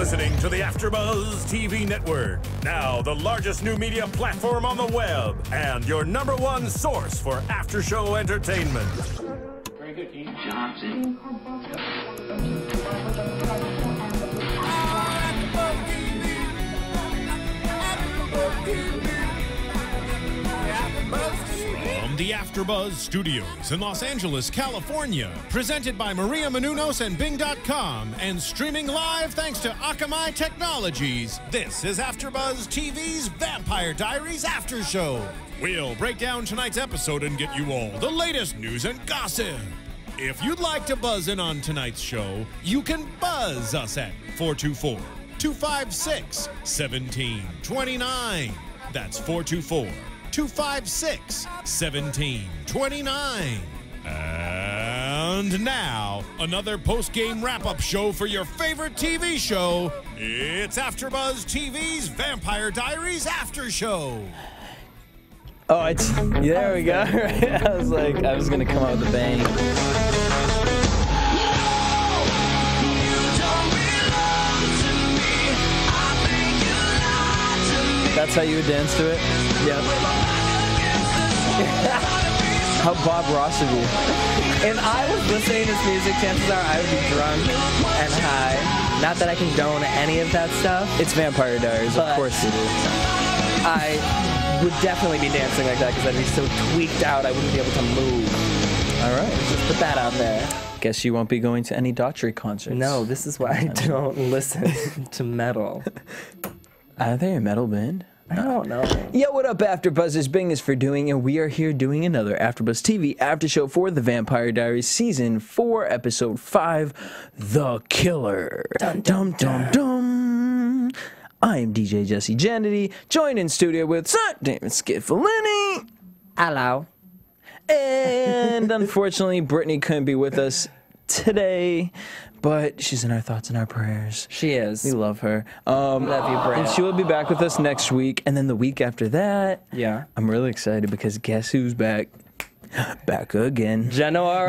listening to the AFTERBUZZ TV network. Now, the largest new media platform on the web and your #1 source for after-show entertainment. Very good, Dean Johnson. From the AFTERBUZZ Studios in Los Angeles, California, presented by Maria Menounos and Bing.com, and streaming live thanks to Akamai Technologies, this is AFTERBUZZ TV's Vampire Diaries After Show. We'll break down tonight's episode and get you all the latest news and gossip. If you'd like to buzz in on tonight's show, you can buzz us at 424-256-1729. That's 424-256-1729. And now, another post-game wrap-up show for your favorite TV show. It's AFTERBUZZ TV's Vampire Diaries After Show. Oh, it's... There we go. I was like, I was going to come out with a bang. That's how you would dance to it? Yep. How Bob Ross of you. If I was listening to this music, chances are I would be drunk and high. Not that I condone any of that stuff. It's Vampire Diaries, of course it is. I would definitely be dancing like that because I'd be so tweaked out I wouldn't be able to move. All right. Just put that out there. Guess you won't be going to any Daughtry concerts. No, this is why I don't listen to metal. Are they a metal band? I don't know. Yo, what up, AfterBuzzers? Bing is for doing, and we are here doing another AfterBuzz TV after show for the Vampire Diaries Season 4, Episode 5, The Killer. Dun, dum, dum, dum. I am DJ Jesse Janedy, joined in studio with David Schifilliti. Hello. And unfortunately, Brittany couldn't be with us today, but she's in our thoughts and our prayers. She is. We love her. Love you, Brittany. And she will be back with us next week, and then the week after that. Yeah. I'm really excited because guess who's back? Back again. Janora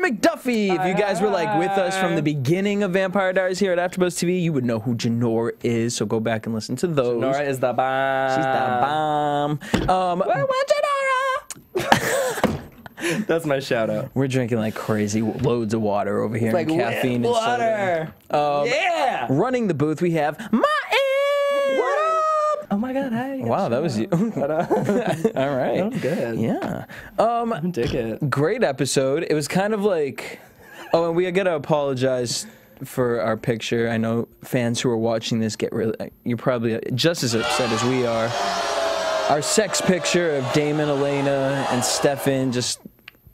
McDuffie. If you guys were like with us from the beginning of Vampire Diaries here at AfterBuzz TV, you would know who Janora is. So go back and listen to those. Janora is the bomb. She's the bomb. Janora. That's my shout out. We're drinking like crazy, loads of water over here. Like caffeine and water. Yeah. Running the booth, we have Martin. What up? Oh my God! Hi. Wow, that was you. All right. That was good. Yeah. I dig it. Great episode. It was kind of like. Oh, and we gotta apologize for our picture. I know fans who are watching this get really. You're probably just as upset as we are. Our sex picture of Damon, Elena, and Stefan just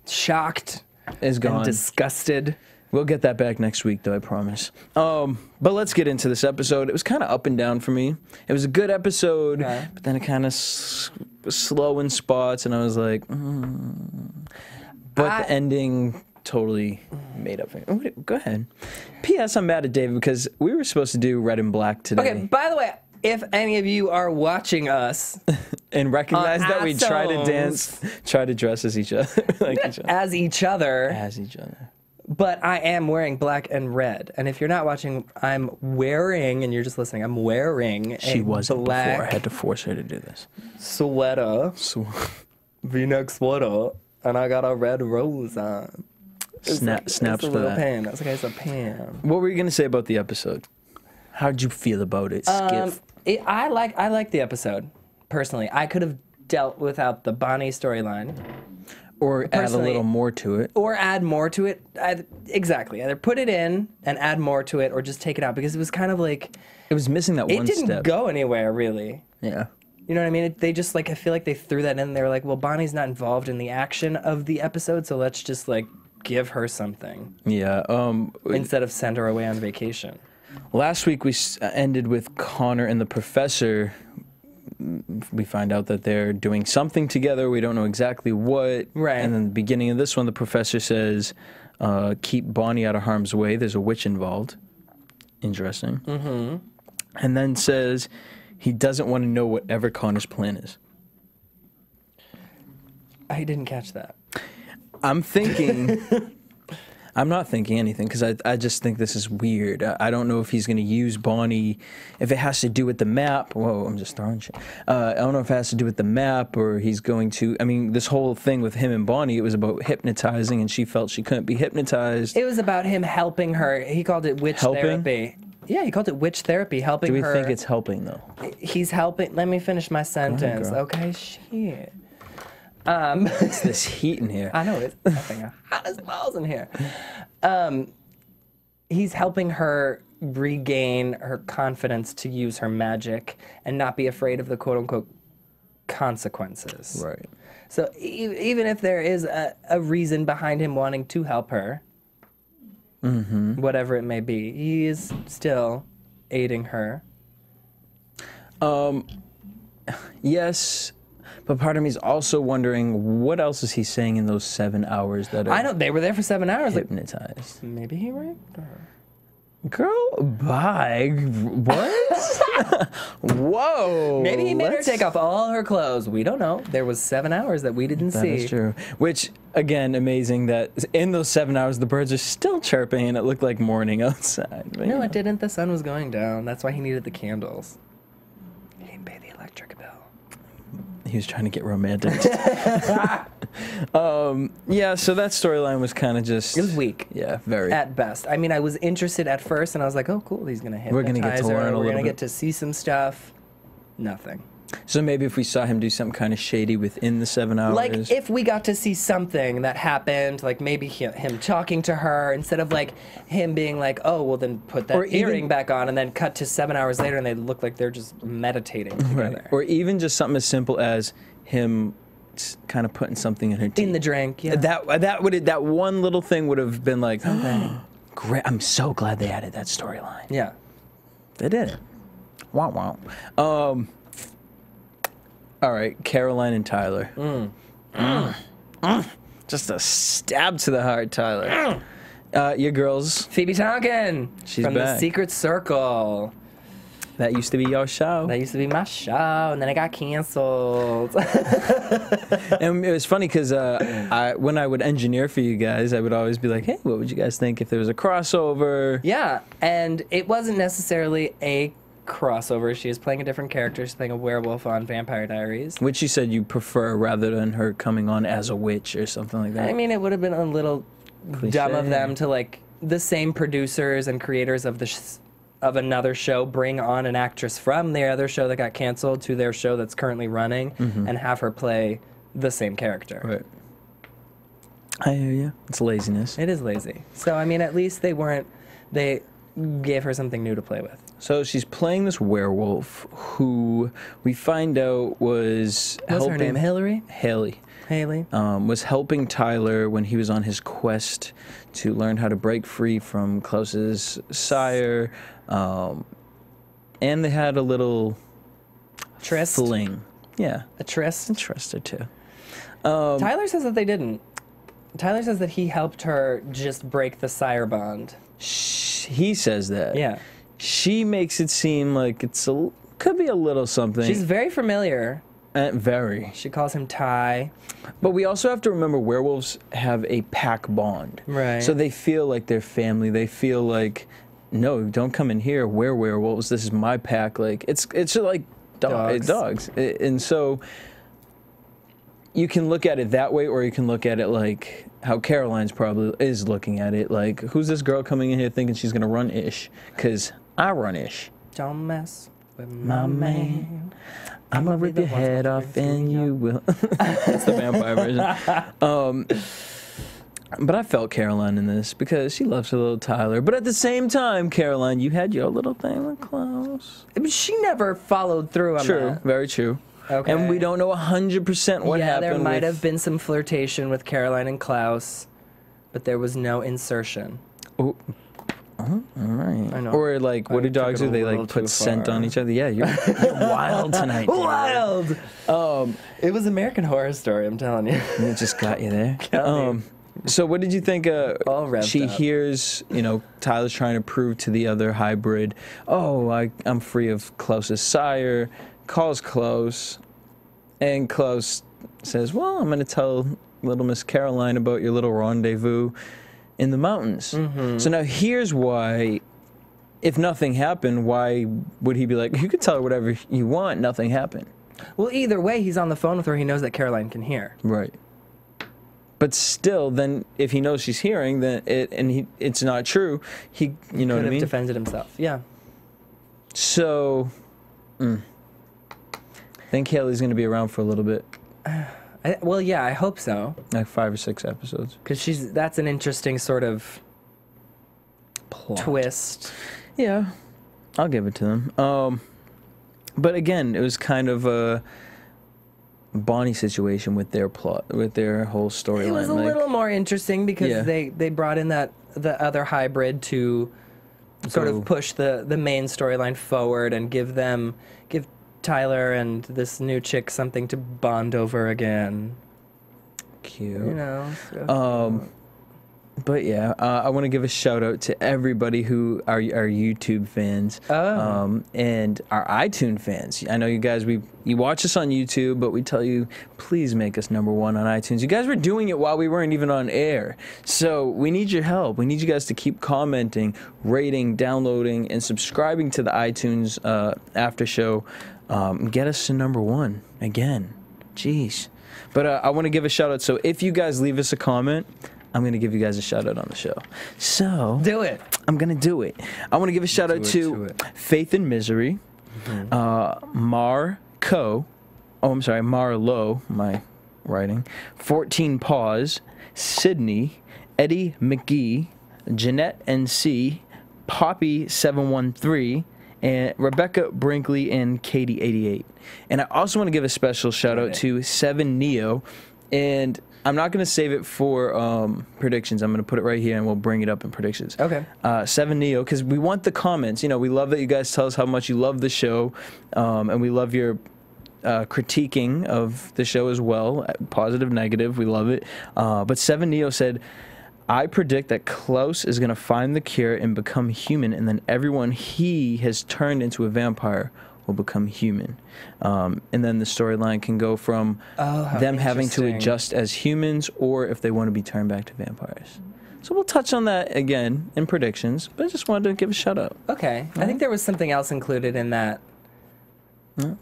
shocked is gone. And disgusted. We'll get that back next week, though, I promise. But let's get into this episode. It was kind of up and down for me. It was a good episode, but then it kind of was slow in spots, and I was like, But the ending totally made up for me. Go ahead. P.S. I'm mad at David because we were supposed to do Red and Black today. Okay, by the way, if any of you are watching us and recognize that we try to dance, try to dress as each other, like each other. As each other. As each other. But I am wearing black and red. And if you're not watching, I'm wearing, and you're just listening, I'm wearing She wasn't black before. I had to force her to do this. Sweater. V-neck sweater. And I got a red rose on. Snaps it's a for little that. pan. That's like it's a pan. What were you going to say about the episode? How'd you feel about it, Skiff? I like the episode, personally. I could have dealt without the Bonnie storyline. Or add a little more to it. Or add more to it. Exactly. Either put it in and add more to it or just take it out. Because it was kind of like... It was missing that one step. It didn't go anywhere, really. Yeah. You know what I mean? They just, like, I feel like they threw that in. They were like, well, Bonnie's not involved in the action of the episode, so let's just, like, give her something. Yeah. Instead of send her away on vacation. Last week we ended with Connor and the professor. We find out that they're doing something together. We don't know exactly what. Right. And then the beginning of this one, the professor says, keep Bonnie out of harm's way. There's a witch involved. Interesting. Mm-hmm. And then says he doesn't want to know whatever Connor's plan is. I didn't catch that. I'm thinking I'm not thinking anything because I just think this is weird. I don't know if he's going to use Bonnie, if it has to do with the map. Whoa, I'm just throwing shit. I don't know if it has to do with the map or he's going to. I mean, this whole thing with him and Bonnie, it was about hypnotizing, and she felt she couldn't be hypnotized. It was about him helping her. He called it witch therapy. Yeah, he called it witch therapy, helping her. Do we think it's helping though? He's helping. Let me finish my sentence. Okay, shit. It's this heat in here. I know it's fucking hot as balls in here. He's helping her regain her confidence to use her magic and not be afraid of the quote-unquote consequences. Right. So even if there is a reason behind him wanting to help her, whatever it may be, he is still aiding her. Yes. But part of me is also wondering, what else is he saying in those 7 hours that are I know, they were there for 7 hours. hypnotized? Maybe he raped her. Girl, bye. What? Whoa. Maybe he made her take off all her clothes. We don't know. There was 7 hours that we didn't see. That is true. Which, again, amazing that in those 7 hours, the birds are still chirping and it looked like morning outside. But, No, it didn't. The sun was going down. That's why he needed the candles. He didn't pay the electric bill. He was trying to get romantic. Yeah, so that storyline was kind of just... It was weak. Yeah, very. At best. I mean, I was interested at first, and I was like, oh, cool, he's going to hypnotize We're gonna get to her. learn a We're little going to bit. get to see some stuff. Nothing. So maybe if we saw him do something kind of shady within the 7 hours... Like, if we got to see something that happened, like maybe him talking to her, instead of like him being like, oh, well then put that Or even- earring back on, and then cut to 7 hours later and they look like they're just meditating together. Right. Or even just something as simple as him kind of putting something in her teeth. In the drink, yeah. That one little thing would have been like, great. I'm so glad they added that storyline. Yeah. They did it. Wow, wow. All right, Caroline and Tyler. Just a stab to the heart, Tyler. Your girls. Phoebe Tonkin. She's from back. The Secret Circle. That used to be your show. That used to be my show, and then it got canceled. And it was funny because when I would engineer for you guys, I would always be like, hey, what would you guys think if there was a crossover? Yeah, and it wasn't necessarily a crossover. She is playing a different character. She's playing a werewolf on Vampire Diaries. Which you said you prefer rather than her coming on as a witch or something like that. I mean, it would have been a little dumb of Cliche. them to, like, the same producers and creators of of another show bring on an actress from their other show that got canceled to their show that's currently running and have her play the same character. Right. I hear you. It's laziness. It is lazy. So, I mean, at least they gave her something new to play with. So she's playing this werewolf who we find out was What's her name? Hillary? Haley. Haley. Was helping Tyler when he was on his quest to learn how to break free from Klaus's sire. And they had a little Tryst? fling. Yeah. A tryst? A tryst or two. Tyler says that they didn't. Tyler says that he helped her just break the sire bond. He says that. Yeah. She makes it seem like could be a little something. She's very familiar. Very. She calls him Ty. But we also have to remember werewolves have a pack bond. Right. So they feel like they're family. They feel like, no, don't come in here. We're werewolves. This is my pack. Like it's like dogs. And so you can look at it that way, or you can look at it like how Caroline's probably is looking at it. Like, who's this girl coming in here thinking she's gonna run ish? 'Cause I run ish. Don't mess with My man. I'm gonna rip your head off and you will. That's the vampire version. But I felt Caroline in this because she loves her little Tyler. But at the same time, Caroline, you had your little thing with Klaus. She never followed through on True, that. very true. Okay. And we don't know 100% what happened. Yeah, there might with... have been some flirtation with Caroline and Klaus, but there was no insertion. Oh, all right. I know. Or like, what do dogs do? They like put scent on each other. Yeah, you're wild tonight. David. Wild. It was American Horror Story. I'm telling you. It just got you there. So what did you think? All revved she up. hears, Tyler's trying to prove to the other hybrid, I'm free of Klaus's sire, calls Klaus, and Klaus says, well, I'm going to tell little Miss Caroline about your little rendezvous. in the mountains. So now here's why, if nothing happened, why would he be like, you can tell her whatever you want, nothing happened? Well, either way, he's on the phone with her. He knows that Caroline can hear. Right. But still, then, if he knows she's hearing, then it's not true, he, you know what I mean? Could have defended himself, yeah. So, I think Haley's going to be around for a little bit. Well, yeah, I hope so. Like 5 or 6 episodes. Because that's an interesting sort of Plot. twist. Yeah, I'll give it to them. But again, it was kind of a Bonnie situation with their plot, with their whole storyline. It was a little more interesting because they brought in the other hybrid to sort of push the main storyline forward and give Tyler and this new chick something to bond over again. Cute. You know. So. But yeah, I want to give a shout out to everybody who are YouTube fans and our iTunes fans. I know you guys, you watch us on YouTube, but we tell you, please make us #1 on iTunes. You guys were doing it while we weren't even on air. So we need your help. We need you guys to keep commenting, rating, downloading, and subscribing to the iTunes after show. Get us to #1 again. Jeez. But I want to give a shout out. So if you guys leave us a comment, I'm going to give you guys a shout-out on the show. So... do it. I'm going to do it. I want to give a shout-out to Faith and Misery, Marlo, my writing, 14 Paws, Sydney, Eddie McGee, Jeanette NC, Poppy713, and Rebecca Brinkley and Katie88. And I also want to give a special shout-out to 7 Neo, and... I'm not going to save it for predictions. I'm going to put it right here, and we'll bring it up in predictions. Okay. 7 Neo, because we want the comments. You know, we love that you guys tell us how much you love the show, and we love your critiquing of the show as well, positive, negative. We love it. But 7 Neo said, I predict that Klaus is going to find the cure and become human, and then everyone he has turned into a vampire will become human. And then the storyline can go from them having to adjust as humans or if they want to be turned back to vampires. So we'll touch on that again in predictions, but I just wanted to give a shout out. Okay. I think there was something else included in that.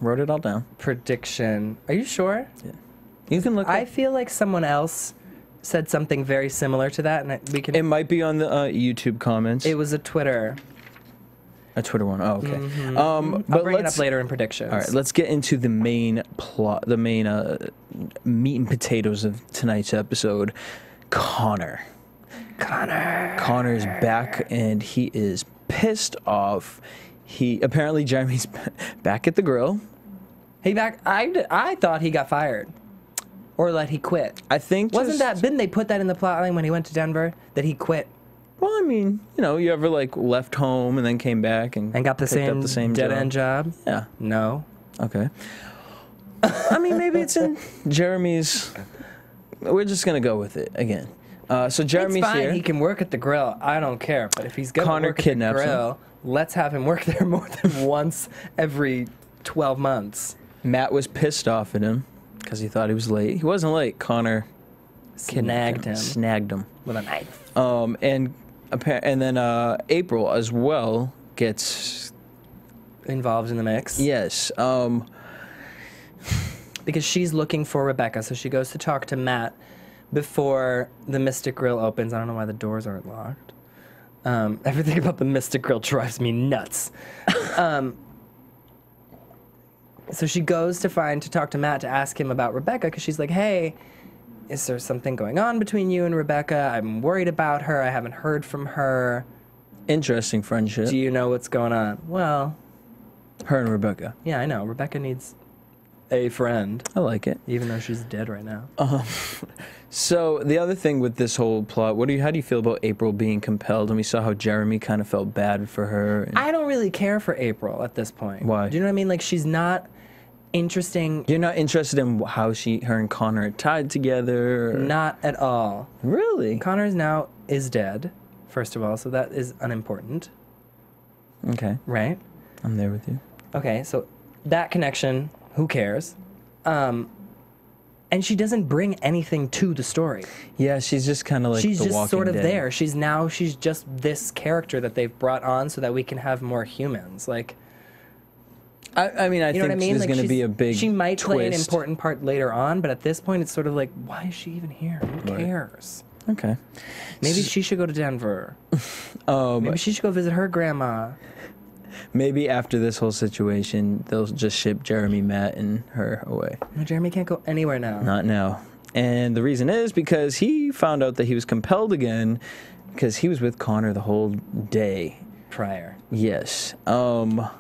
Wrote it all down. Prediction. Are you sure? Yeah. You can look. I feel like someone else said something very similar to that, and we can. It might be on the YouTube comments. It was a Twitter. A Twitter one. Oh, okay. I'll bring it up later in predictions. All right, let's get into the main plot, the main meat and potatoes of tonight's episode. Connor is back, and he is pissed off. Apparently Jeremy's back at the grill. I thought he got fired, or that he quit. I think didn't they put that in the plot line when he went to Denver that he quit? Well, I mean, you know, you ever like left home and then came back and got the same dead-end job? Yeah. No. Okay. I mean, maybe it's in Jeremy's. We're just gonna go with it again. So Jeremy's it's fine. here. He can work at the grill. I don't care. But if he's gonna work at the grill, let's have him work there more than once every 12 months. Matt was pissed off at him because he thought he was late. He wasn't late. Connor snagged him with a knife. And then April as well gets involved in the mix. Yes. Because she's looking for Rebecca, so she goes to talk to Matt before the Mystic Grill opens. I don't know why the doors aren't locked. Everything about the Mystic Grill drives me nuts. So she goes to talk to Matt to ask him about Rebecca, because she's like, hey, is there something going on between you and Rebecca? I'm worried about her. I haven't heard from her. Interesting friendship. Do you know what's going on? Well, her and Rebecca. Yeah, I know. Rebecca needs a friend. I like it. Even though she's dead right now. So the other thing with this whole plot, how do you feel about April being compelled? And we saw how Jeremy kind of felt bad for her. I don't really care for April at this point. Why? Do you know what I mean? Like, she's not interesting. You're not interested in how her and Connor are tied together? Or? Not at all. Really? Connor now is dead, first of all, so that is unimportant. Okay. Right? I'm there with you. Okay, so that connection, who cares? And she doesn't bring anything to the story. Yeah, she's just kind of like she's the just Walking sort of Dead. there. She's just this character that they've brought on so that we can have more humans. Like, I mean, I you know think what I mean? there's Like, going to be a big she might play an twist. important part later on, but at this point, it's sort of like, why is she even here? Who cares? Okay. Maybe she should go to Denver. Maybe she should go visit her grandma. Maybe after this whole situation, they'll just ship Jeremy, Matt, and her away. No, Jeremy can't go anywhere now. Not now. And the reason is because he found out that he was compelled again because he was with Connor the whole day. Prior. Yes. Do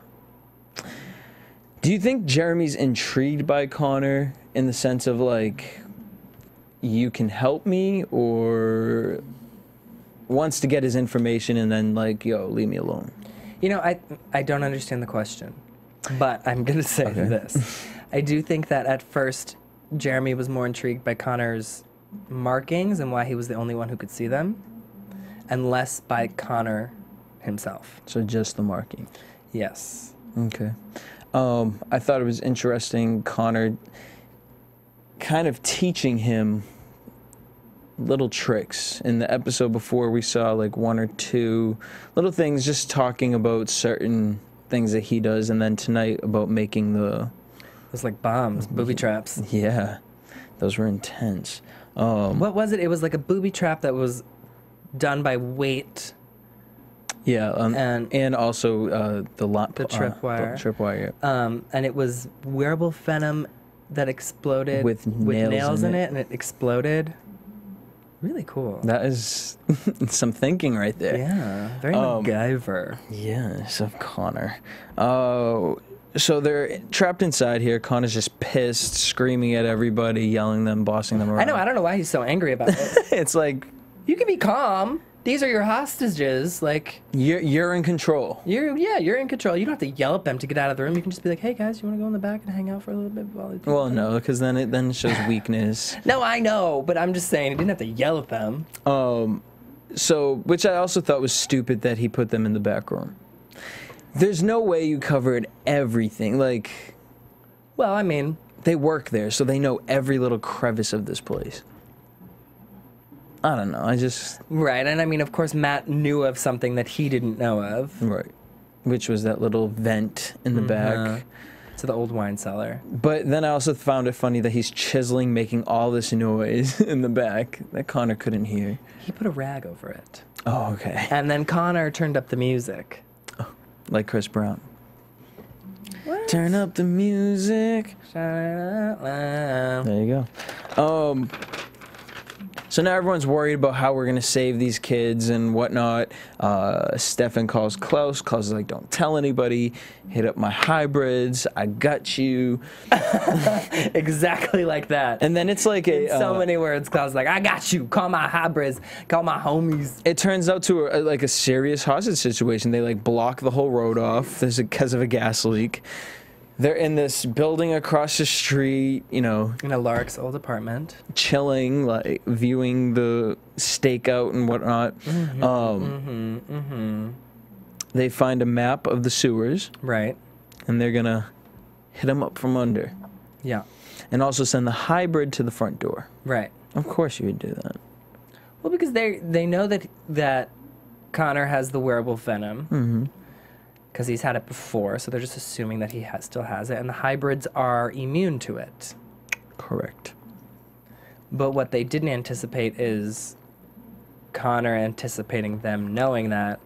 you think Jeremy's intrigued by Connor in the sense of like, you can help me, or wants to get his information and then like, yo, leave me alone? You know, I don't understand the question, but I'm going to say this. I do think that at first, Jeremy was more intrigued by Connor's markings and why he was the only one who could see them, and less by Connor himself. So just the marking. Yes. Okay. I thought it was interesting, Connor kind of teaching him little tricks. In the episode before, we saw like 1 or 2 little things, just talking about certain things that he does, and then tonight about making the... It was like bombs, booby traps. Yeah, those were intense. What was it? It was like a booby trap that was done by weight. Yeah, and also the tripwire. The tripwire, yeah. And it was werewolf venom that exploded With nails in it, and it exploded. Really cool. That is some thinking right there. Yeah, very MacGyver. Yes, of Connor. So they're trapped inside here. Connor's just pissed, screaming at everybody, yelling them, bossing them around. I know. I don't know why he's so angry about it. It's like, You can be calm. These are your hostages. Like, you're in control. you're in control. You don't have to yell at them to get out of the room. You can just be like, hey guys, you want to go in the back and hang out for a little bit while they do Well, that? no, because then it shows weakness. No, I know, but I'm just saying, he didn't have to yell at them. So, which I also thought was stupid that he put them in the back room. There's no way you covered everything. Like, Well, I mean, they work there, so they know every little crevice of this place. I don't know. right, and I mean, of course, Matt knew of something that he didn't know of. Right. Which was that little vent in the back. To the old wine cellar. But then I also found it funny that he's chiseling, making all this noise in the back that Connor couldn't hear. He put a rag over it. Oh, okay. And then Connor turned up the music. Like Chris Brown. What? Turn up the music. There you go. So now everyone's worried about how we're going to save these kids and whatnot. Stefan calls Klaus. Klaus is like, don't tell anybody. Hit up my hybrids. I got you. Exactly like that. And then it's like so many words. Klaus is like, I got you. Call my hybrids. Call my homies. It turns out to like a serious hostage situation. They like block the whole road off because of a gas leak. They're in this building across the street, you know. In a Lark's old apartment. Chilling, like viewing the stakeout and whatnot. They find a map of the sewers. Right. And they're going to hit them up from under. Yeah. And also send the hybrid to the front door. Right. Of course you would do that. Well, because they know that Connor has the werewolf venom. Mm-hmm. Because he's had it before, so they're just assuming that he still has it, and the hybrids are immune to it. Correct. But what they didn't anticipate is Connor anticipating them knowing that,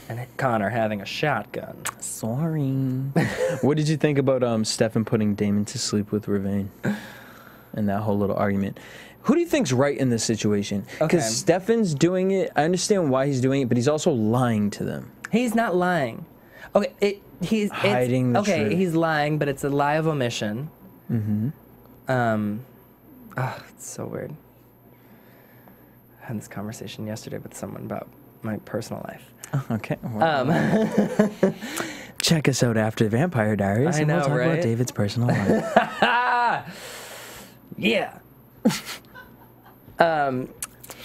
and Connor having a shotgun. Sorry. What did you think about Stefan putting Damon to sleep with Ravane? And that whole little argument. Who do you think's right in this situation? Because Stefan's doing it. I understand why he's doing it, but he's also lying to them. He's not lying. Okay, he's hiding the truth. He's lying, but it's a lie of omission. Mm-hmm. It's so weird. I had this conversation yesterday with someone about my personal life. Okay. Well, check us out after Vampire Diaries, and we'll talk about David's personal life. Yeah.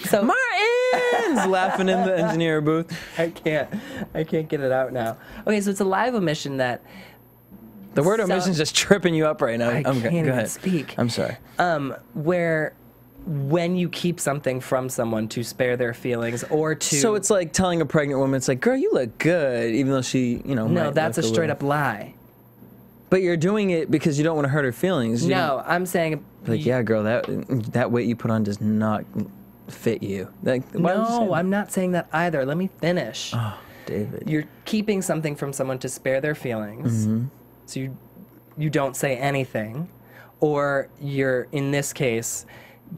So Martin's laughing in the engineer booth. I can't get it out now. Okay, so it's a live omission that The word omission is just tripping you up right now. I can't even speak. I'm sorry. Where when you keep something from someone to spare their feelings or to... So it's like telling a pregnant woman, it's like, girl, you look good, even though she, you know, No, that's a straight up lie. But you're doing it because you don't want to hurt her feelings. No, I'm saying... Like, yeah, girl, that weight you put on does not fit you. Like, why would you say that? I'm not saying that either. Let me finish. Oh, David. You're keeping something from someone to spare their feelings. So you don't say anything. Or you're, in this case,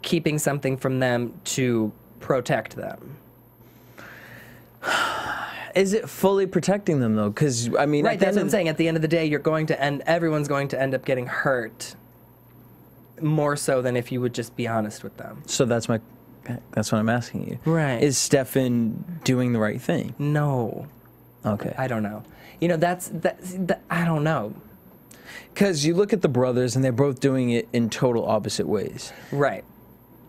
keeping something from them to protect them. Is it fully protecting them, though? Because, I mean... Right, that's what I'm saying. At the end of the day, everyone's going to end up getting hurt more so than if you would just be honest with them. So that's what I'm asking you. Right. Is Stefan doing the right thing? No. Okay. I don't know. You know, I don't know. Because you look at the brothers, and they're both doing it in total opposite ways. Right.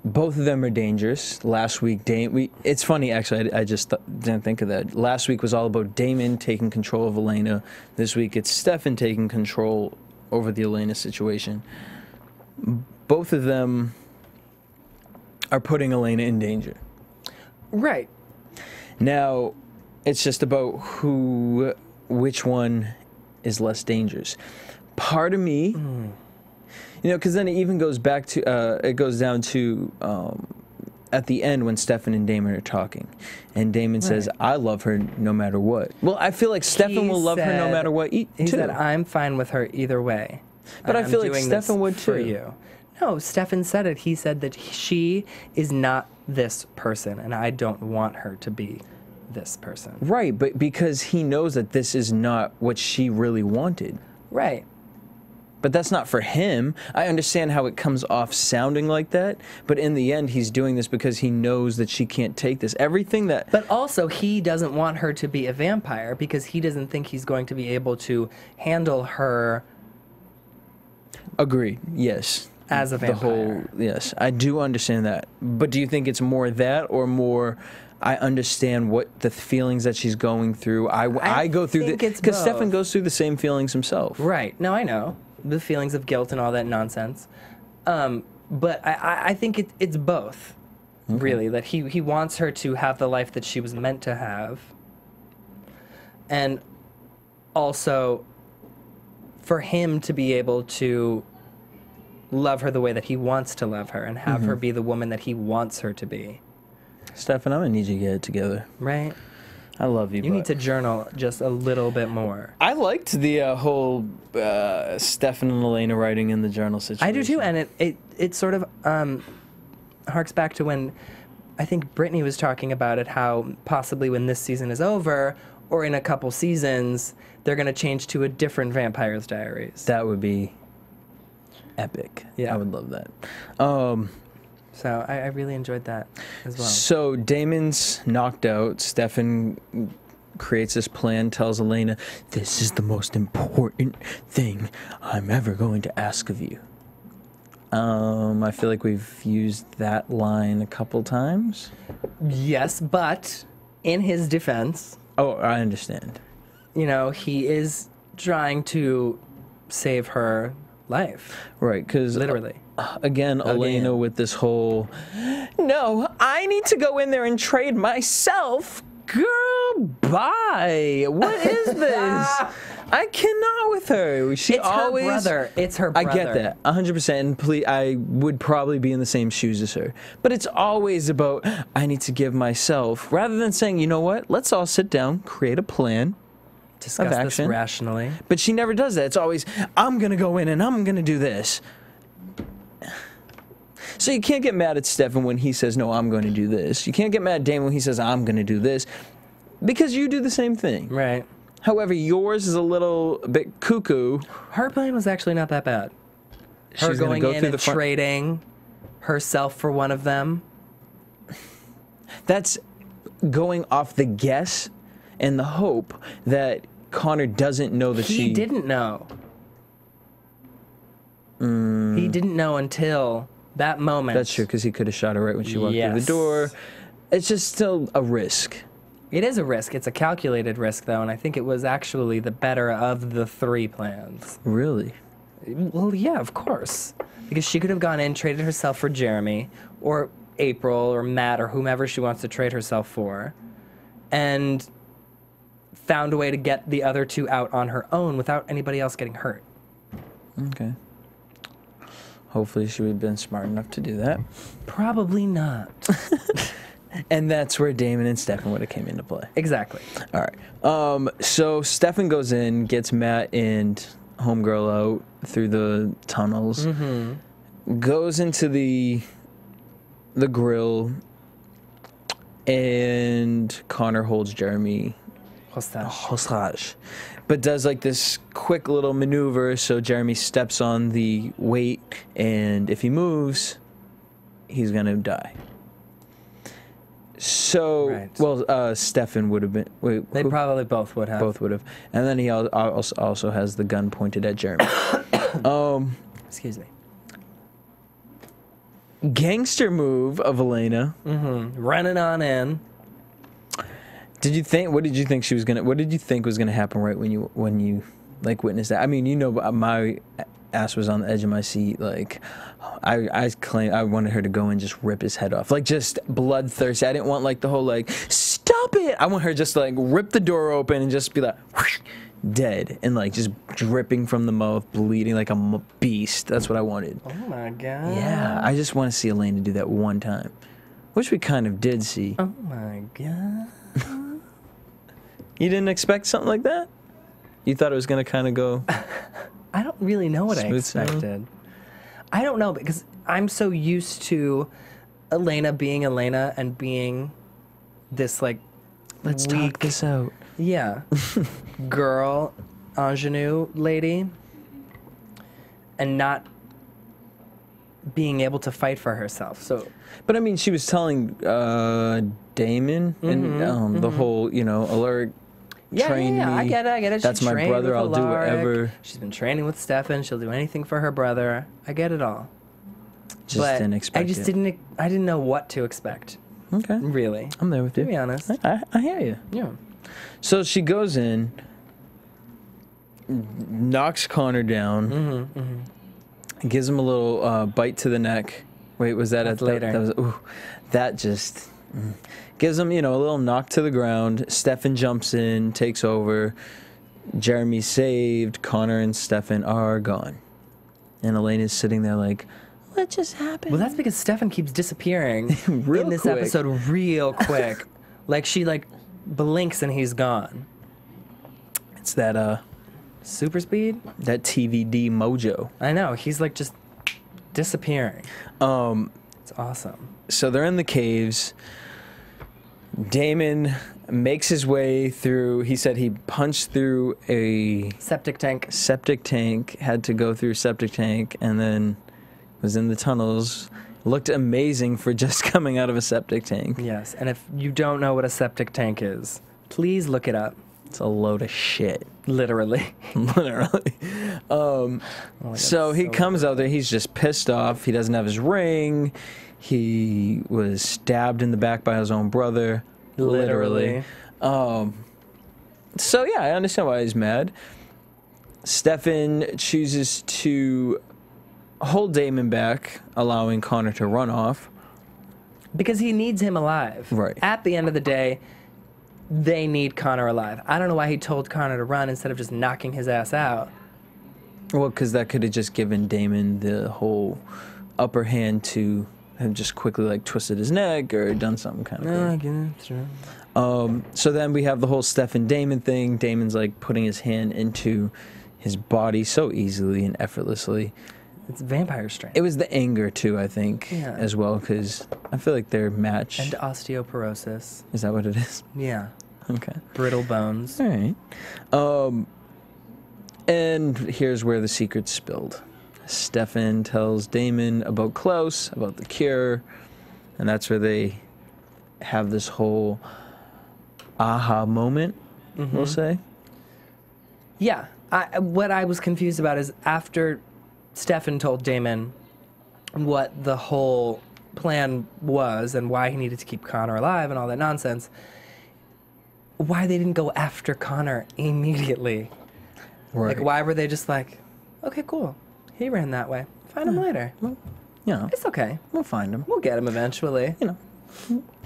Both of them are dangerous. Last week, it's funny, actually, I just didn't think of that. Last week was all about Damon taking control of Elena. This week, it's Stefan taking control over the Elena situation. Both of them are putting Elena in danger. Right. Now, it's just about which one is less dangerous. Part of me, you know, because then it even goes back to, it goes down to at the end when Stefan and Damon are talking. And Damon says, I love her no matter what. Well, I feel like Stefan will love her no matter what, too. He said, I'm fine with her either way. But I feel like Stefan would, too. For you. No, Stefan said it. He said that she is not this person, and I don't want her to be this person. Right, but because he knows that this is not what she really wanted. Right. But that's not for him. I understand how it comes off sounding like that, but in the end, he's doing this because he knows that she can't take this. Everything that... But also, he doesn't want her to be a vampire because he doesn't think he's going to be able to handle her... Agreed, yes. As a vampire. Yes, I do understand that. But do you think it's more that or more... I understand what the feelings that she's going through. I go through the... Because Stefan goes through the same feelings himself. Right. No, I know. The feelings of guilt and all that nonsense. But I think it's both, really. That he wants her to have the life that she was meant to have. And also for him to be able to love her the way that he wants to love her and have her be the woman that he wants her to be. Stefan, I'm going to need you to get it together. Right? I love you. You need to journal just a little bit more. I liked the whole Stefan and Elena writing in the journal situation. I do too, and it sort of harks back to when I think Brittany was talking about it, how possibly when this season is over, or in a couple seasons, they're going to change to a different Vampire's Diaries. That would be epic. Yeah. I would love that. So I really enjoyed that as well. So Damon's knocked out. Stefan creates this plan, tells Elena, this is the most important thing I'm ever going to ask of you. I feel like we've used that line a couple times. Yes, but in his defense... Oh, I understand. You know, he is trying to save her life. Right, because... Literally. Again, Elena with this whole, no, I need to go in there and trade myself. Girl, bye. What is this? I cannot with her. She it's always... her brother. It's her brother. I get that, 100%. And please, I would probably be in the same shoes as her. But it's always about, I need to give myself, rather than saying, you know what, let's all sit down, create a plan. Discuss of action. This rationally. But she never does that. It's always, I'm going to go in and I'm going to do this. So you can't get mad at Stefan when he says, no, I'm going to do this. You can't get mad at Damon when he says, I'm going to do this. Because you do the same thing. Right. However, yours is a little bit cuckoo. Her plan was actually not that bad. Her going in and trading herself for one of them. That's going off the guess and the hope that Connor doesn't know that He didn't know. He didn't know until that moment. That's true, because he could have shot her right when she walked through the door. It's just still a risk. It is a risk. It's a calculated risk, though, and I think it was actually the better of the 3 plans. Really? Well, yeah, of course. Because she could have gone in, traded herself for Jeremy, or April, or Matt, or whomever she wants to trade herself for, and found a way to get the other 2 out on her own without anybody else getting hurt. Okay. Hopefully she would have been smart enough to do that. Probably not. And that's where Damon and Stefan would have came into play. Exactly. All right. So Stefan goes in, gets Matt and Homegirl out through the tunnels, goes into the grill, and Connor holds Jeremy hostage, but does like this quick little maneuver so Jeremy steps on the weight, and if he moves, he's gonna die. So, Right. well, Stefan would have been. Wait, They probably both would have. both would have, and then he also has the gun pointed at Jeremy. Excuse me. Gangster move of Elena. Running on in. Did you think? What did you think she was gonna? What did you think was gonna happen right when you like witnessed that? I mean, you know, my ass was on the edge of my seat. Like, I claim I wanted her to go and just rip his head off, like just bloodthirsty. I didn't want like the whole like stop it. I want her just to, like rip the door open and just be like whoosh, dead and like just dripping from the mouth, bleeding like a beast. That's what I wanted. Oh my god. Yeah, I just want to see Elena do that one time, which we kind of did see. Oh my god. You didn't expect something like that? You thought it was gonna kind of go? I don't really know what I Smooth sailing? expected. I don't know because I'm so used to Elena being Elena and being this like Let's weak, talk this out. yeah, girl, ingenue lady, and not being able to fight for herself. So, But I mean, she was telling Damon and the whole, alert. Train yeah, me. I get it. That's She my trained brother. with I'll do Alaric. whatever. She's been training with Stefan. She'll do anything for her brother. I get it all. Just But didn't expect I just it. didn't. I didn't know what to expect. Okay, Really, I'm there with to you. be honest. I hear you. Yeah. So she goes in, knocks Connor down, gives him a little bite to the neck. Wait, was that That's at later. That was, ooh, that just gives him, a little knock to the ground. Stefan jumps in, takes over. Jeremy's saved. Connor and Stefan are gone, and Elena's sitting there like, what just happened? Well, that's because Stefan keeps disappearing Real in this quick. episode real quick. Like she blinks and he's gone. It's that Super speed? that TVD mojo. I know. He's like just disappearing. It's awesome. So they're in the caves. Damon makes his way through. He said he punched through a Septic tank. septic tank, had to go through septic tank, and then was in the tunnels. Looked amazing for just coming out of a septic tank. Yes. And if you don't know what a septic tank is, please look it up. It's a load of shit. Literally. Literally. So he comes out there. He's just pissed off. He doesn't have his ring. He was stabbed in the back by his own brother. Literally. So yeah, I understand why he's mad. Stefan chooses to hold Damon back, allowing Connor to run off. Because he needs him alive. Right. At the end of the day, they need Connor alive. I don't know why he told Connor to run instead of just knocking his ass out. Well, because that could have just given Damon the whole upper hand to have just quickly like twisted his neck or done something kind of thing. So then we have the whole Stefan Damon thing. Damon's like putting his hand into his body so easily and effortlessly. It's vampire strength. It was the anger too, I think, Yeah. as well, because I feel like they're matched. And osteoporosis. Is that what it is? Yeah. Okay. Brittle bones. All right. And here's where the secret's spilled. Stefan tells Damon about Klaus, about the cure, and that's where they have this whole aha moment, we'll say. Yeah. What I was confused about is after Stefan told Damon what the whole plan was and why he needed to keep Connor alive and all that nonsense, why they didn't go after Connor immediately. Right. Like, why were they just like, okay, cool. He ran that way. Find him later. Well, you know, It's okay. we'll find him. We'll get him eventually. You know,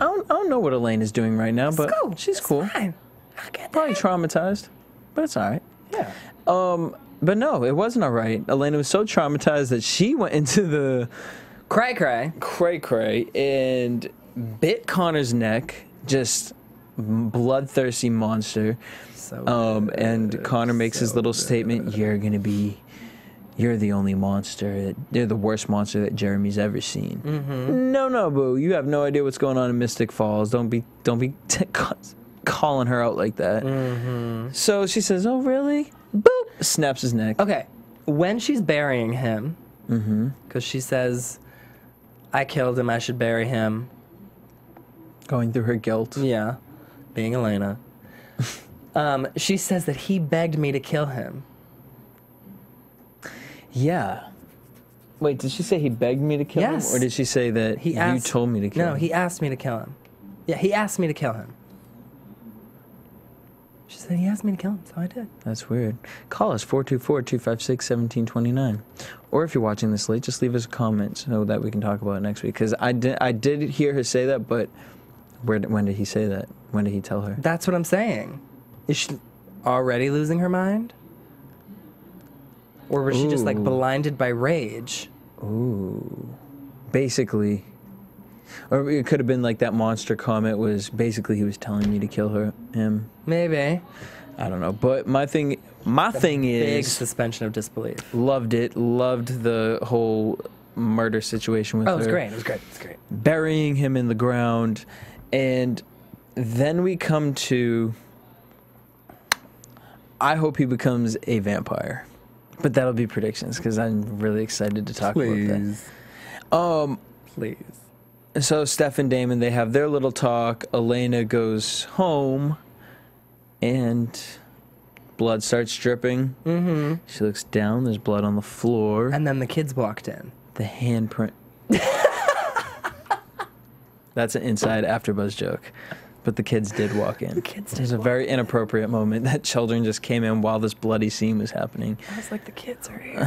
I don't know what Elena's doing right now, but Cool. she's It's cool. Fine. I'll get Probably that. traumatized, but it's all right. Yeah. But no, it wasn't all right. Elena was so traumatized that she went into the Cray cray. cray and bit Connor's neck, just bloodthirsty monster. So And Connor makes his little statement, you're the only monster, you're the worst monster that Jeremy's ever seen. Mm-hmm. No, boo, you have no idea what's going on in Mystic Falls. Don't be calling her out like that. Mm-hmm. So she says, oh, really? Boop, snaps his neck. Okay, when she's burying him, because she says, I killed him, I should bury him. Going through her guilt. Yeah, being Elena. She says that he begged me to kill him. Yeah. Wait, did she say he begged me to kill Yes. him? Or did she say that He asked, you told me to kill him? No, he asked me to kill him. Yeah, he asked me to kill him. She said he asked me to kill him, so I did. That's weird. Call us, 424-256-1729. Or if you're watching this late, just leave us a comment so that we can talk about it next week. Because I did hear her say that, but when did he say that? When did he tell her? That's what I'm saying. Is she already losing her mind? Or was she just like Ooh. blinded by rage? Ooh. Basically. Or it could have been like that monster comment was basically he was telling you to kill him. Maybe. I don't know. But my thing Big is, suspension of disbelief. loved it. Loved the whole murder situation with her. Oh, it was great. It was great. It was great. Burying him in the ground. And then we come to, I hope he becomes a vampire. But that'll be predictions because I'm really excited to talk about that. Please. So Stefan and Damon, they have their little talk. Elena goes home and blood starts dripping. Mm-hmm. She looks down. There's blood on the floor. And then the kids walked in. The handprint. That's an inside AfterBuzz joke. But the kids did walk in. There's a very inappropriate moment that children just came in while this bloody scene was happening. I was like, the kids are here.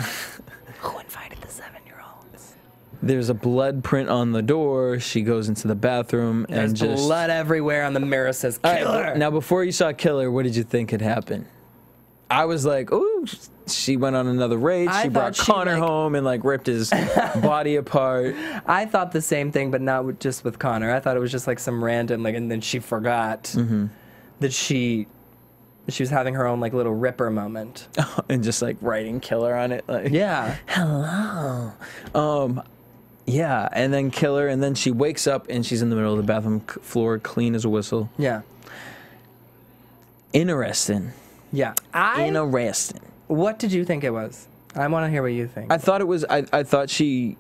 Who invited the 7-year-olds? There's a blood print on the door. She goes into the bathroom There's and just blood everywhere on the mirror says All right, killer. now, before you saw Killer, what did you think had happened? I was like, ooh, she went on another raid. I She brought thought she, Connor like- home and like ripped his body apart. I thought the same thing, but not just with Connor. I thought it was just like some random, like, and then she forgot that she was having her own like little Ripper moment. And just like writing Killer on it. Like, Yeah. hello. Yeah, and then Killer, and then she wakes up and she's in the middle of the bathroom floor, clean as a whistle. Yeah. Interesting. Yeah. Interesting. What did you think it was? I want to hear what you think. I thought it was. I thought she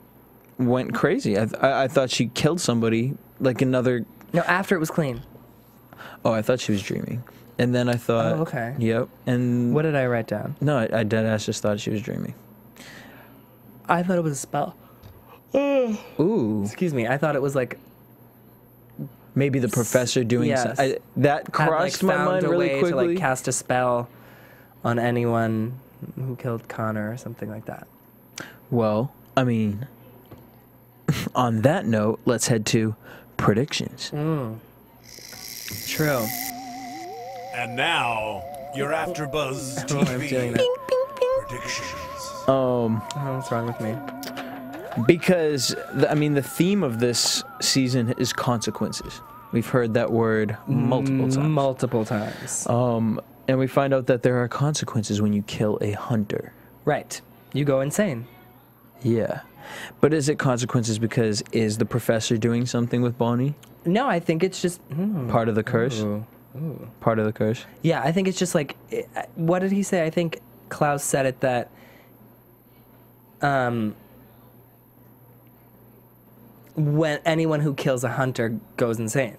went crazy. I thought she killed somebody, like another. No, after it was clean. Oh, I thought she was dreaming, and then I thought. Oh, okay. Yep. And What did I write down? No, I deadass just thought she was dreaming. I thought it was a spell. Ooh. Excuse me. I thought it was like Maybe the professor doing Yes. that had, crossed like, my found mind a really way quickly. to like cast a spell on anyone who killed Connor or something like that. Well, I mean, on that note, let's head to predictions. True. And now, your AfterBuzz don't know why I'm doing TV that. predictions. Oh, what's wrong with me? Because, the theme of this season is consequences. We've heard that word multiple times. Multiple times. And we find out that there are consequences when you kill a hunter. Right. You go insane. Yeah. But is it consequences because is the professor doing something with Bonnie? No, I think it's just Part of the curse? Ooh. Part of the curse? Yeah, I think it's just like, what did he say? I think Klaus said it that, when anyone who kills a hunter goes insane.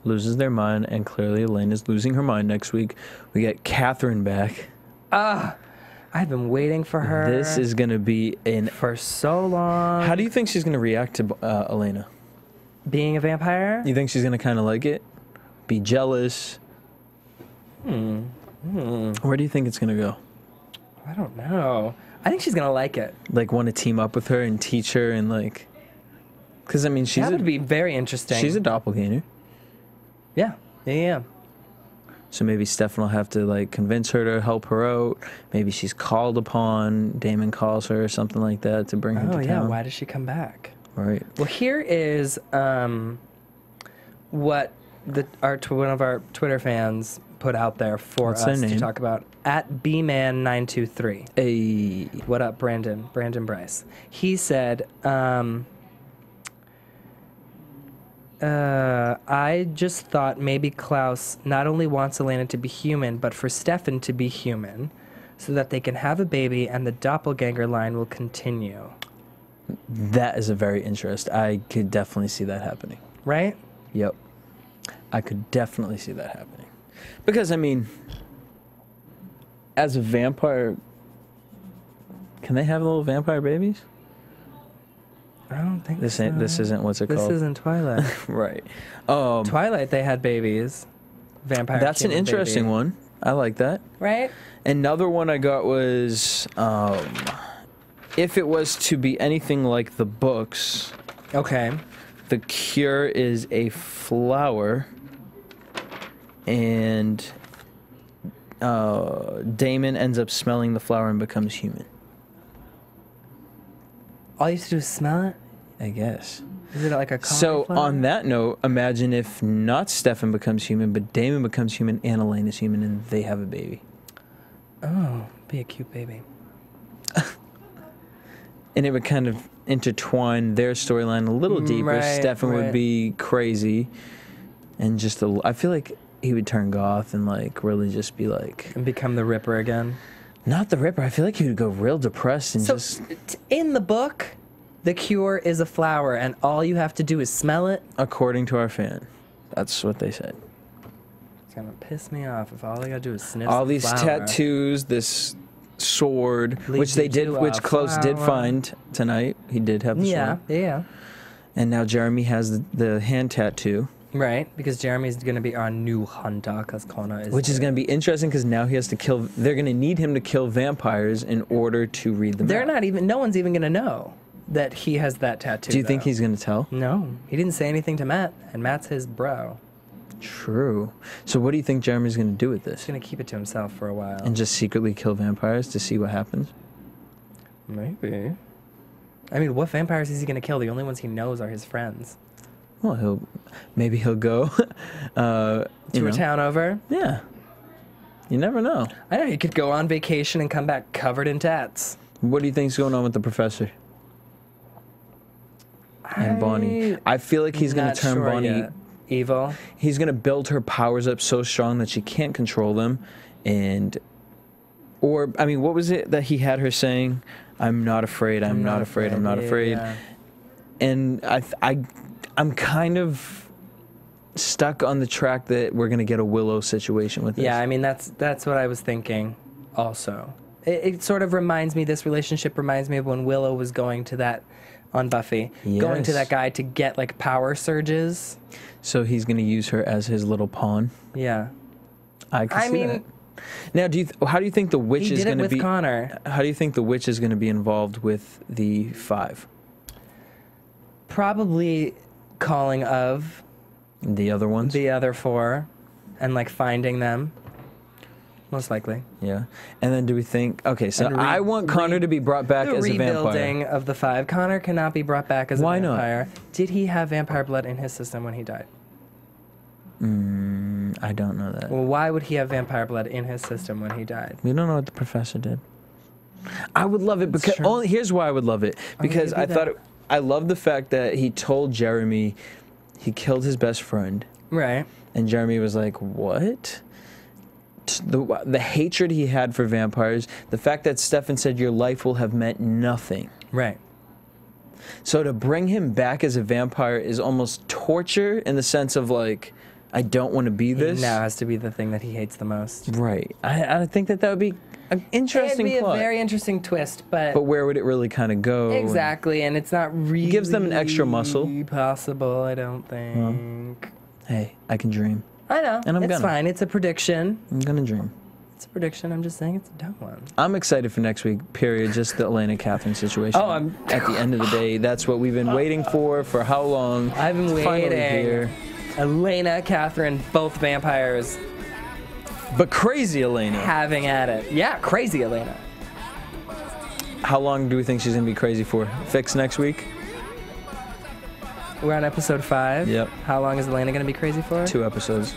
Loses their mind, and clearly Elena's losing her mind next week. We get Catherine back. I've been waiting for her. This is going to be for so long. How do you think she's going to react to Elena? Being a vampire? You think she's going to kind of like it? Be jealous? Where do you think it's gonna go? I don't know. I think she's gonna like it. Like, want to team up with her and teach her and like, because I mean, That would be very interesting. she's a doppelganger. Yeah. So maybe Stefan will have to like convince her to help her out. Maybe she's called upon. Damon calls her or something like that to bring her to Oh town. yeah. Why does she come back? Right. Well, here is what one of our Twitter fans put out there for What's their us to name? talk about at bman923. Hey. What up, Brandon? Brandon Bryce. He said, I just thought maybe Klaus not only wants Elena to be human, but for Stefan to be human, so that they can have a baby and the doppelganger line will continue. That is a very interesting. I could definitely see that happening. Right? Yep. I could definitely see that happening. Because, I mean, as a vampire, can they have little vampire babies? I don't think This so. ain't. This isn't what's it This called? isn't Twilight. Right. Twilight, they had babies. Vampire. That's an human interesting baby. one. I like that. Right? Another one I got was, if it was to be anything like the books, Okay. the cure is a flower, and Damon ends up smelling the flower and becomes human. All you have to do is smell it? I guess. Is it like a So cauliflower? on that note, imagine if not Stefan becomes human, but Damon becomes human and Elena is human, and they have a baby. Oh, be a cute baby. And it would kind of intertwine their storyline a little deeper. right, Stefan would right. be crazy, and just I feel like he would turn goth and like really just be like, And become the Ripper again. not the Ripper. I feel like he would go real depressed and So, just, in the book, the cure is a flower, and all you have to do is smell it. according to our fan, that's what they said. It's gonna piss me off if all I gotta do is sniff All the these flower. tattoos, this sword, Leads which they you did, to which a Klaus did flower. find tonight. He did have the Yeah, sword. yeah. And now Jeremy has the hand tattoo, Right, because Jeremy's gonna be our new hunter, because Connor is. which is going to be interesting because now he has to kill. They're going to need him to kill vampires in order to read them. They're out. not even. No one's even gonna know that he has that tattoo. Do you think though. he's going to tell? No, he didn't say anything to Matt, and Matt's his bro. True. So what do you think Jeremy's going to do with this? He's gonna keep it to himself for a while. And just secretly kill vampires to see what happens? Maybe. I mean, what vampires is he gonna kill? The only ones he knows are his friends. Well, maybe he'll go To a town over. Yeah. You never know. I know he could go on vacation and come back covered in tats. What do you think's going on with the professor and Bonnie? I feel like he's going Not to turn sure Bonnie yet. Evil. He's going to build her powers up so strong that she can't control them, or I mean, what was it that he had her saying? I'm not afraid. I'm not afraid. I'm not Yeah, afraid. yeah. And I'm kind of stuck on the track that we're going to get a Willow situation with this. Yeah, I mean that's what I was thinking. Also, it sort of reminds me. This relationship reminds me of when Willow was going to that on Buffy, going to Yes. that guy to get like power surges. So he's going to use her as his little pawn. Yeah, I can I see mean, that. Now, how do you think the witch he is did it going to with be? Connor. How do you think the witch is going to be involved with the 5? Probably calling of The other ones? the other 4, and like finding them. Most likely. Yeah. And then do we think... Okay, so And I want Connor to be brought back The as a rebuilding vampire. of the 5. Connor cannot be brought back as Why a not? vampire. Did he have vampire blood in his system when he died? I don't know that. Well, why would he have vampire blood in his system when he died? We don't know what the professor did. I would love it because... true. Here's why I would love it. Because maybe I thought... that- I love the fact that he told Jeremy he killed his best friend. Right. And Jeremy was like, what? The hatred he had for vampires, the fact that Stefan said your life will have meant nothing. Right. So to bring him back as a vampire is almost torture in the sense of like, I don't want to be this. He now has to be the thing that he hates the most. Right. I think that would be an interesting It'd be plot. a very interesting twist, but where would it really kind of go? exactly, and it's not really Gives them an extra muscle. possible, I don't think. Hey, I can dream. I know. And it's fine. It's a prediction. I'm gonna dream. It's a prediction. I'm just saying it's a dumb one. I'm excited for next week, period. Just the Elena Catherine situation. Oh, I'm... At the end of the day, that's what we've been waiting for how long? I've been waiting. Here. Elena, Catherine, both vampires. But crazy Elena. Having at it. Yeah, crazy Elena. How long do we think she's going to be crazy for? Fix next week? We're on episode 5. Yep. How long is Elena going to be crazy for? 2 episodes.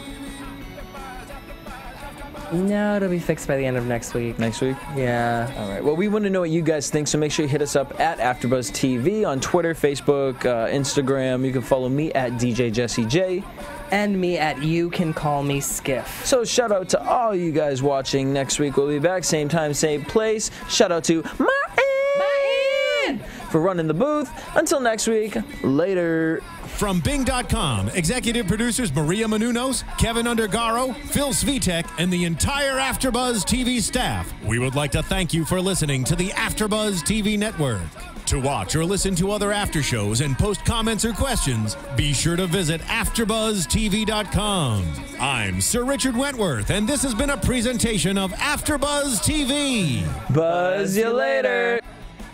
No, it'll be fixed by the end of next week. Next week? Yeah. All right. Well, we want to know what you guys think, so make sure you hit us up at AfterBuzz TV on Twitter, Facebook, Instagram. You can follow me at DJ Jesse J. And me at You Can Call Me Skiff. So shout out to all you guys watching. Next week we'll be back, same time, same place. Shout out to Martin for running the booth. Until next week, later. From Bing.com, executive producers Maria Menounos, Kevin Undergaro, Phil Svitek, and the entire AfterBuzz TV staff, we would like to thank you for listening to the AfterBuzz TV network. To watch or listen to other after shows and post comments or questions, be sure to visit AfterBuzzTV.com. I'm Sir Richard Wentworth, and this has been a presentation of AfterBuzz TV. Buzz you later.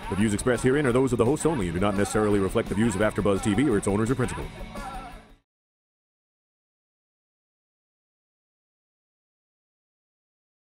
The views expressed herein are those of the hosts only and do not necessarily reflect the views of AfterBuzz TV or its owners or principals.